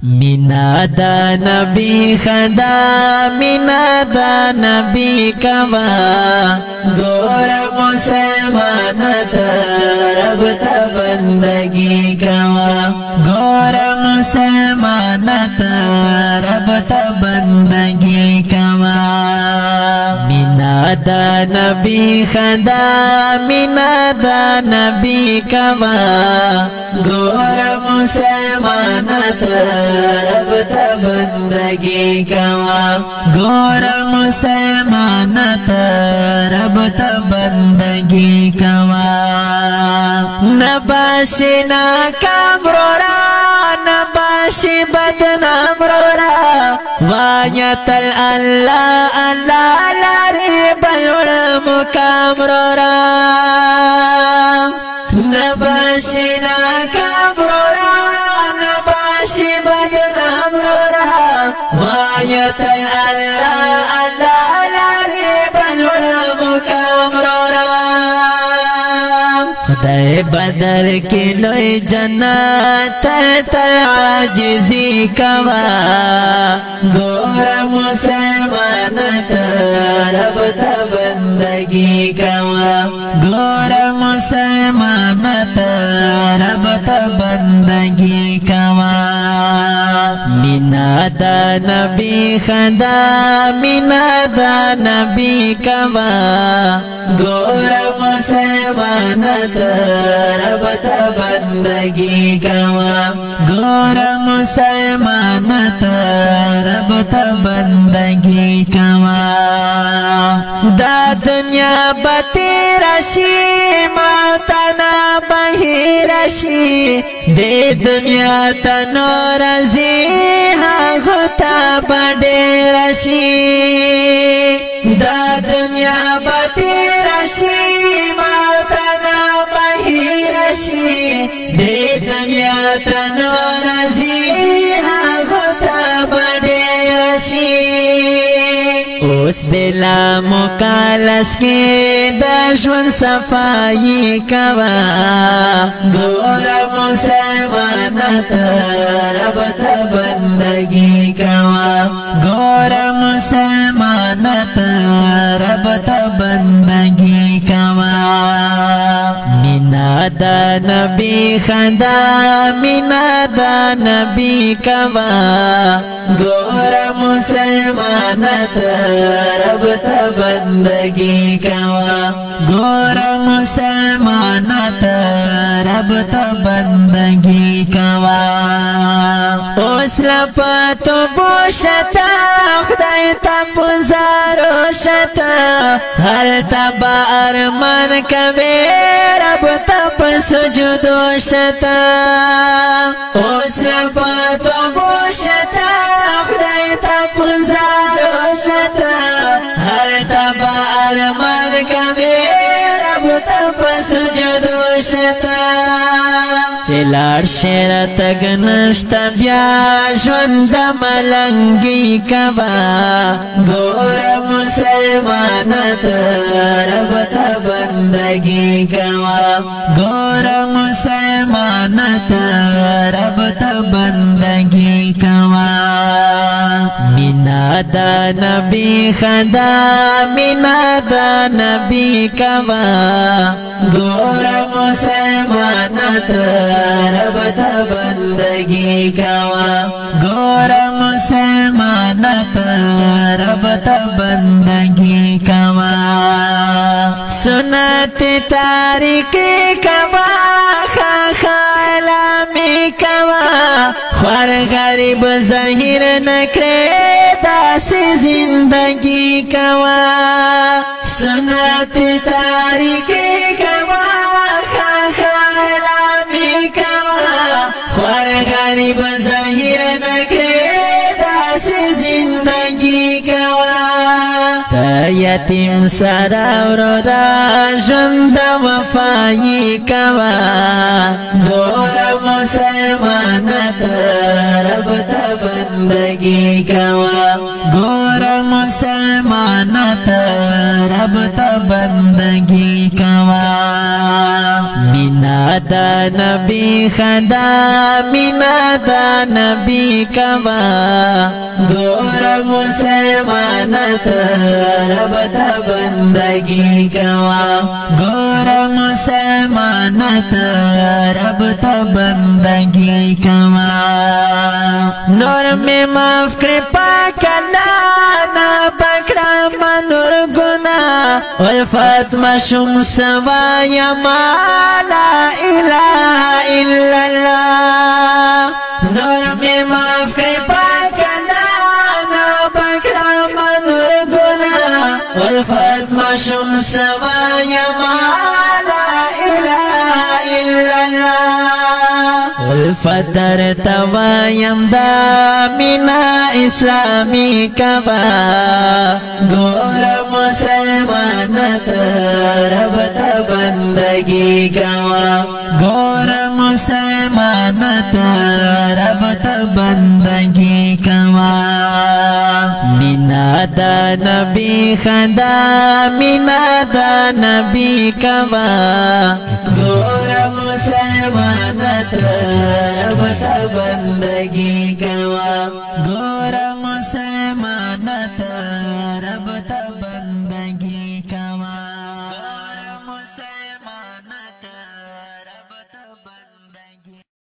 مینا دا نبی خدا مینا دا نبی کوا گور مسلمانت رب تا بندگی کوا گور مسلمانت رب تا بندگی کوا مینا دا نبی خدا مینا دا نبی کوا گور مسلمانت رب تا بندگی کوا گور مسلمانت رب تا بندگی کوا نباشی ناکام رورا نباشی بدنام رورا وانیتل اللہ اللہ لاری بلوڑ مقام رورا نباشی ناکام رورا نباشی بدنام رورا وانیتل اللہ اللہ لاری بلوڑ مقام رورا خدای بدر کی لوی جنت تر عاجزی کوا گور مسلمانت رب تا بندگی کوا گور مسلمانت رب تا بندگی کوا مینا دا نبی خدا مینا دا نبی کوا گور مسلمانت رب تا بندگی کوا گور مسلمانت رب تا بندگی کوا دا دنیا بتیرشی موتنا بہیرشی دے دنیا تنورزی ہاگتا بڑیرشی دا دنیا بتیرشی موتنا بہیرشی دے دنیا تنورزی ہاگتا بڑیرشی اس دلا مکالس کی دشمن صفائی کوا گور مسلمانت رب تا بندگی کوا گور مسلمانت رب تا بندگی کوا مینا دا نبی خدا مینا دا نبی کوا گور مسلمانت رب تا بندگی کوا گور مسلمانت رب تا بندگی کوا اس لپتو بوشتا خدای تا پزارو شتا هل تبا ارمان کوي رب تا پسجدو شتا اس لپتو بوشتا خدای تا پزارو شتا هل تبا ارمان کوي رب تا پسجدو شتا چلار شیر تگنشت بیا ژوند ملنگی کوا گور مسلمانت رب تا بندگی کوا گور مسلمانت رب تا بندگی کوا مینا دا نبی خدا مینا دا نبی کوا گور مسلمانت رب تا بندگی کوا گور مسلمانت رب تا بندگی کوا سنت تاریکی کوا خالامی کوا خوار غریب ظاہر نکڑے داسی زندگی کوا سنت تاریکی کوا خالامی کوا خوار غریب ظاہر نکڑے داسی زندگی کوا تا یتیم سرا وردا ژوند وفایی کوا گور مسلمانت رب تا بندگی کوا گور مسلمانت رب تا بندگی کوا مینا مینا دا نبی خدا مینا دا نبی کوا گور مسلمانت رب تا بندگی کوا گور مسلمانت رب تا بندگی کوا نور میں معاف کر پاک اللہ نا پکڑا منور گناہ الفت مشم سوا یا ما لا الہ الا اللہ نور میں معاف کر پاک اللہ نا پکڑا منور گناہ الفت مشم سوا یا ما لا الہ الا اللہ الفتر توایم دا مینا اسلامی کبا گور مسلمانت رب تا بندگی کوا گور مسلمانت رب تا بندگی کوا مینا دا نبی خدا مینا دا نبی کوا گور مسلمانت رب تا بندگی کوا